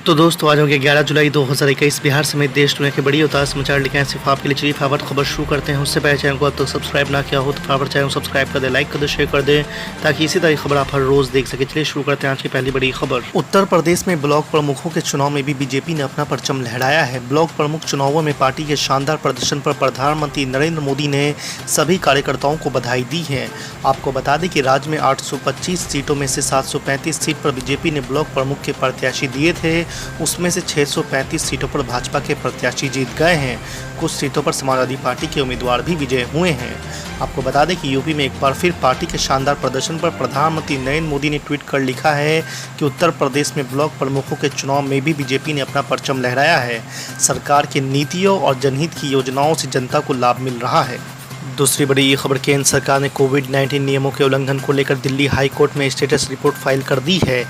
तो दोस्तों आज होंगे 11 जुलाई 2021 बिहार समेत देश दुनिया के बड़ी और ताज़ा समाचार लेके आए सिर्फ आपके लिए। चलिए फटाफट खबर शुरू करते हैं। उससे पहले चैनल को अब तक सब्सक्राइब ना किया हो तो फटाफट चैनल को सब्सक्राइब कर दें, लाइक कर दें, शेयर कर दें ताकि इसी तरह की खबर आप हर रोज देख सके। चलिए शुरू करते हैं आज की पहली बड़ी खबर। उत्तर प्रदेश में ब्लॉक प्रमुखों के चुनाव में भी बीजेपी ने अपना परचम लहराया है। ब्लॉक प्रमुख चुनावों में पार्टी के शानदार प्रदर्शन पर प्रधानमंत्री नरेंद्र मोदी ने सभी कार्यकर्ताओं को बधाई दी है। आपको बता दें कि राज्य में 825 सीटों में से 735 सीट पर बीजेपी ने ब्लॉक प्रमुख के प्रत्याशी दिए थे। उसमें से 635 सीटों पर भाजपा के प्रत्याशी जीत गए हैं। कुछ सीटों पर समाजवादी पार्टी के उम्मीदवार भी विजय हुए हैं। आपको बता दें कि यूपी में एक बार फिर पार्टी के शानदार प्रदर्शन पर प्रधानमंत्री नरेंद्र मोदी ने ट्वीट कर लिखा है कि उत्तर प्रदेश में ब्लॉक प्रमुखों के चुनाव में भी बीजेपी ने अपना परचम लहराया है। सरकार की नीतियों और जनहित की योजनाओं से जनता को लाभ मिल रहा है। दूसरी बड़ी खबर, केंद्र सरकार ने कोविड-19 नियमों के उल्लंघन को लेकर दिल्ली हाई कोर्ट में स्टेटस रिपोर्ट फाइल कर दी है।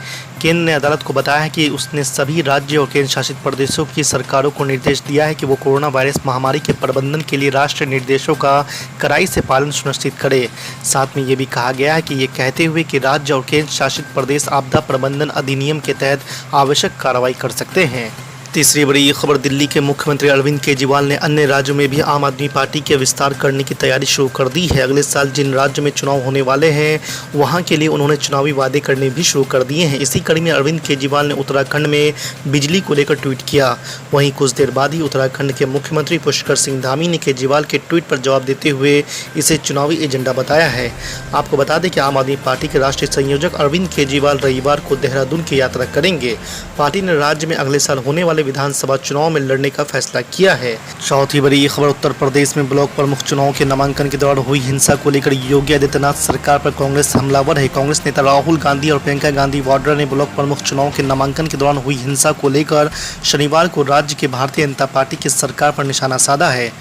केंद्र ने अदालत को बताया है कि उसने सभी राज्य और केंद्र शासित प्रदेशों की सरकारों को निर्देश दिया है कि वो कोरोना वायरस महामारी के प्रबंधन के लिए राष्ट्रीय निर्देशों का कड़ाई से पालन सुनिश्चित करे। साथ में ये भी कहा गया है कि ये कहते हुए कि राज्य और केंद्र शासित प्रदेश आपदा प्रबंधन अधिनियम के तहत आवश्यक कार्रवाई कर सकते हैं। तीसरी बड़ी खबर, दिल्ली के मुख्यमंत्री अरविंद केजरीवाल ने अन्य राज्यों में भी आम आदमी पार्टी के विस्तार करने की तैयारी शुरू कर दी है। अगले साल जिन राज्यों में चुनाव होने वाले हैं वहां के लिए उन्होंने चुनावी वादे करने भी शुरू कर दिए हैं। इसी कड़ी में अरविंद केजरीवाल ने उत्तराखंड में बिजली को लेकर ट्वीट किया। वहीं कुछ देर बाद ही उत्तराखंड के मुख्यमंत्री पुष्कर सिंह धामी ने केजरीवाल के ट्वीट पर जवाब देते हुए इसे चुनावी एजेंडा बताया है। आपको बता दें कि आम आदमी पार्टी के राष्ट्रीय संयोजक अरविंद केजरीवाल रविवार को देहरादून की यात्रा करेंगे। पार्टी ने राज्य में अगले साल होने वाले विधानसभा चुनाव में लड़ने का फैसला किया है। चौथी बड़ी खबर, उत्तर प्रदेश में ब्लॉक प्रमुख चुनाव के नामांकन के दौरान हुई हिंसा को लेकर योगी आदित्यनाथ सरकार पर कांग्रेस हमलावर है। कांग्रेस नेता राहुल गांधी और प्रियंका गांधी वाड्रा ने ब्लॉक प्रमुख चुनाव के नामांकन के दौरान हुई हिंसा को लेकर शनिवार को राज्य के भारतीय जनता पार्टी की सरकार पर निशाना साधा है।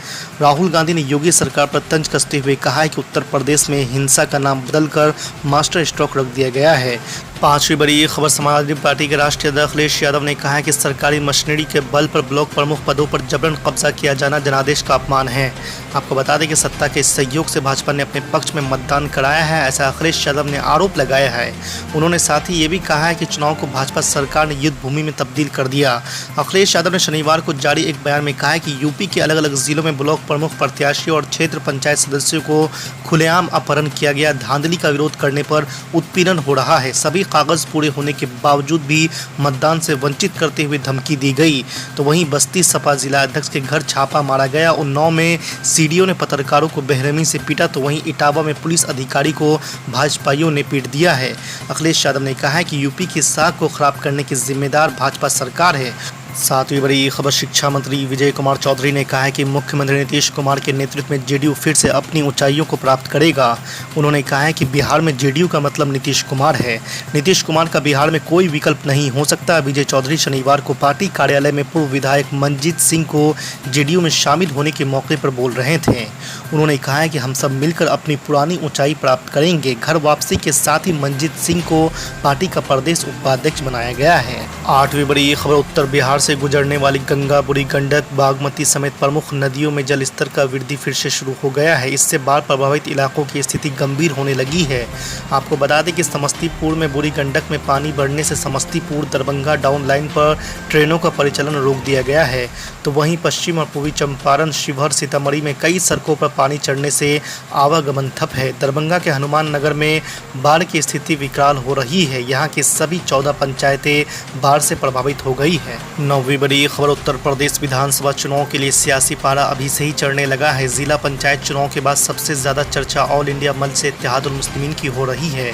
राहुल गांधी ने योगी सरकार पर तंज कसते हुए कहा है कि उत्तर प्रदेश में हिंसा का नाम बदलकर मास्टर स्ट्रोक रख दिया गया है। पांचवी बड़ी खबर, समाजवादी पार्टी के राष्ट्रीय अध्यक्ष अखिलेश यादव ने कहा है कि सरकारी मशीनरी के बल पर ब्लॉक प्रमुख पदों पर जबरन कब्जा किया जाना जनादेश का अपमान है। आपको बता दें कि सत्ता के सहयोग से भाजपा ने अपने पक्ष में मतदान कराया है, ऐसा अखिलेश यादव ने आरोप लगाया है। उन्होंने साथ ही ये भी कहा है कि चुनाव को भाजपा सरकार ने युद्ध भूमि में तब्दील कर दिया। अखिलेश यादव ने शनिवार को जारी एक बयान में कहा है कि यूपी के अलग अलग जिलों में ब्लॉक प्रमुख प्रत्याशियों और क्षेत्र पंचायत सदस्यों को खुलेआम अपहरण किया गया। धांधली का विरोध करने पर उत्पीड़न हो रहा है। सभी कागज पूरे होने के बावजूद भी मतदान से वंचित करते हुए धमकी दी गई। तो वहीं बस्ती सपा जिला अध्यक्ष के घर छापा मारा गया। उन्नाव में सीडीओ ने पत्रकारों को बेरहमी से पीटा। तो वहीं इटावा में पुलिस अधिकारी को भाजपाइयों ने पीट दिया है। अखिलेश यादव ने कहा है कि यूपी की साख को खराब करने की जिम्मेदार भाजपा सरकार है। सातवीं बड़ी खबर, शिक्षा मंत्री विजय कुमार चौधरी ने कहा है कि मुख्यमंत्री नीतीश कुमार के नेतृत्व में जेडीयू फिर से अपनी ऊंचाइयों को प्राप्त करेगा। उन्होंने कहा है कि बिहार में जेडीयू का मतलब नीतीश कुमार है। नीतीश कुमार का बिहार में कोई विकल्प नहीं हो सकता। विजय चौधरी शनिवार को पार्टी कार्यालय में पूर्व विधायक मंजीत सिंह को जेडीयू में शामिल होने के मौके पर बोल रहे थे। उन्होंने कहा है कि हम सब मिलकर अपनी पुरानी ऊंचाई प्राप्त करेंगे। घर वापसी के साथ ही मंजीत सिंह को पार्टी का प्रदेश उपाध्यक्ष बनाया गया है। आठवीं बड़ी खबर, उत्तर बिहार से गुजरने वाली गंगा, बूढ़ी गंडक, बागमती समेत प्रमुख नदियों में जल स्तर का वृद्धि फिर से शुरू हो गया है। इससे बाढ़ प्रभावित इलाकों की स्थिति गंभीर होने लगी है। आपको बता दें कि समस्तीपुर में बूढ़ी गंडक में पानी बढ़ने से समस्तीपुर दरभंगा डाउन लाइन पर ट्रेनों का परिचालन रोक दिया गया है। तो वहीं पश्चिम और पूर्वी चंपारण, शिवहर, सीतामढ़ी में कई सड़कों पर पानी चढ़ने से आवागमन ठप है। दरभंगा के हनुमान नगर में बाढ़ की स्थिति विकराल हो रही है। यहाँ की सभी 14 पंचायतें बाढ़ से प्रभावित हो गई है। नौवीं बड़ी खबर, उत्तर प्रदेश विधानसभा चुनाव के लिए सियासी पारा अभी से ही चढ़ने लगा है। जिला पंचायत चुनाव के बाद सबसे ज़्यादा चर्चा ऑल इंडिया मजलिस इत्तेहादुल मुस्लिमीन की हो रही है,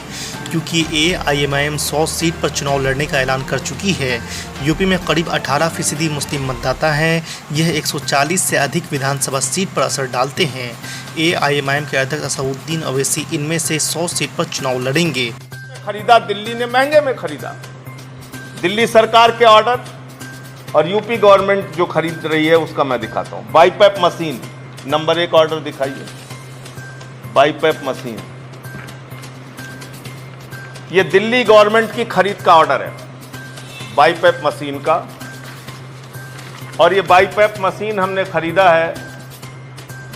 क्योंकि एआईएमआईएम 100 सीट पर चुनाव लड़ने का ऐलान कर चुकी है। यूपी में करीब 18% मुस्लिम मतदाता हैं। यह 140 से अधिक विधानसभा सीट पर असर डालते हैं। एआईएमआईएम के अध्यक्ष असदुद्दीन ओवैसी इनमें से 100 सीट पर चुनाव लड़ेंगे। खरीदा दिल्ली ने, महंगे में खरीदा। दिल्ली सरकार के ऑर्डर और यूपी गवर्नमेंट जो खरीद रही है उसका मैं दिखाता हूं। बाईपैप मशीन नंबर 1 ऑर्डर दिखाइए। बाईपैप मशीन, ये दिल्ली गवर्नमेंट की खरीद का ऑर्डर है बाईपैप मशीन का। और ये बाईपैप मशीन हमने खरीदा है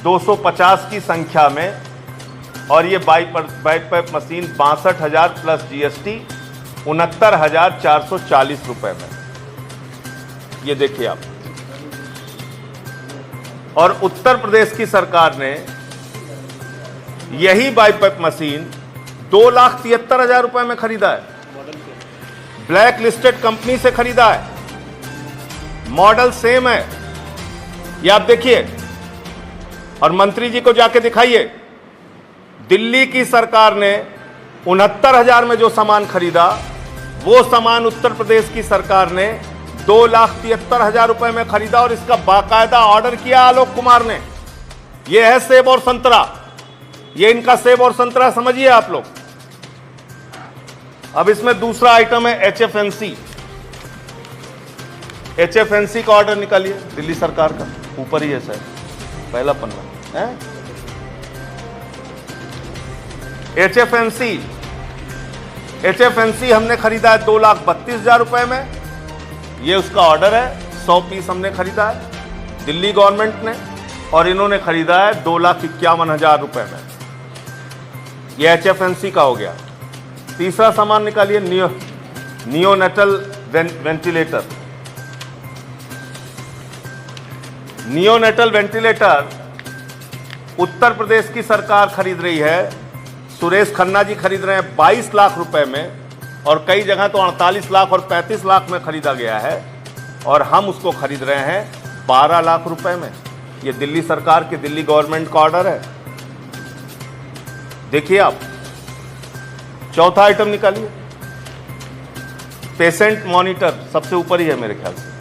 250 की संख्या में। और ये बाईपैप मशीन 62,000 प्लस जीएसटी 69,440 रुपये में। ये देखिए आप। और उत्तर प्रदेश की सरकार ने यही बाईपाइप मशीन 2,73,000 रुपए में खरीदा है, ब्लैक लिस्टेड कंपनी से खरीदा है, मॉडल सेम है, ये आप देखिए। और मंत्री जी को जाके दिखाइए, दिल्ली की सरकार ने 69,000 में जो सामान खरीदा, वो सामान उत्तर प्रदेश की सरकार ने 2,73,000 रुपए में खरीदा और इसका बाकायदा ऑर्डर किया आलोक कुमार ने। ये है सेब और संतरा, ये इनका सेब और संतरा समझिए आप लोग। अब इसमें दूसरा आइटम है HFNC। HFNC का ऑर्डर निकालिए दिल्ली सरकार का, ऊपर ही है सर, पहला पन्ना है। HFNC हमने खरीदा है 2,32,000 रुपए में, ये उसका ऑर्डर है। 100 पीस हमने खरीदा है दिल्ली गवर्नमेंट ने, और इन्होंने खरीदा है 2,51,000 रुपए में। ये HFNC का हो गया। तीसरा सामान निकालिए, neonatal ventilator. Neonatal ventilator Uttar Pradesh की सरकार खरीद रही है, सुरेश खन्ना जी खरीद रहे हैं 22 लाख रुपए में, और कई जगह तो 48 लाख और 35 लाख में खरीदा गया है, और हम उसको खरीद रहे हैं 12 लाख रुपए में। ये दिल्ली सरकार के, दिल्ली गवर्नमेंट का ऑर्डर है। देखिए आप। चौथा आइटम निकालिए, पेशेंट मॉनिटर, सबसे ऊपर ही है मेरे ख्याल से।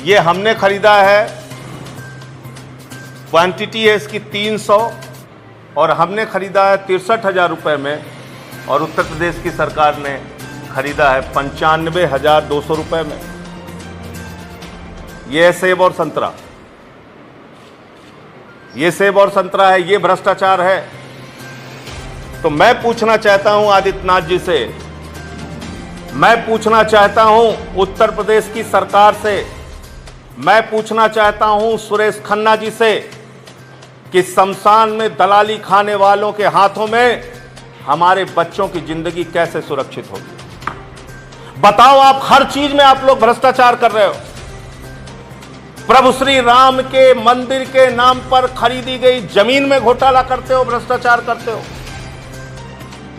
ये हमने खरीदा है, क्वांटिटी है इसकी 300, और हमने खरीदा है 63,000 रुपए में, और उत्तर प्रदेश की सरकार ने खरीदा है 95,200 रुपए में। ये सेब और संतरा, ये सेब और संतरा है, ये भ्रष्टाचार है। तो मैं पूछना चाहता हूं आदित्यनाथ जी से, मैं पूछना चाहता हूं उत्तर प्रदेश की सरकार से, मैं पूछना चाहता हूं सुरेश खन्ना जी से कि शमशान में दलाली खाने वालों के हाथों में हमारे बच्चों की जिंदगी कैसे सुरक्षित होगी। बताओ, आप हर चीज में आप लोग भ्रष्टाचार कर रहे हो। प्रभु श्री राम के मंदिर के नाम पर खरीदी गई जमीन में घोटाला करते हो, भ्रष्टाचार करते हो।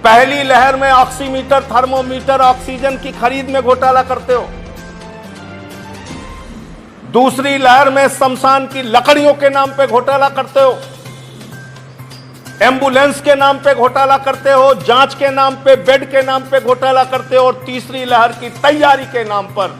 पहली लहर में ऑक्सीमीटर, थर्मोमीटर, ऑक्सीजन की खरीद में घोटाला करते हो। दूसरी लहर में शमशान की लकड़ियों के नाम पे घोटाला करते हो, एम्बुलेंस के नाम पे घोटाला करते हो, जांच के नाम पे, बेड के नाम पे घोटाला करते हो, और तीसरी लहर की तैयारी के नाम पर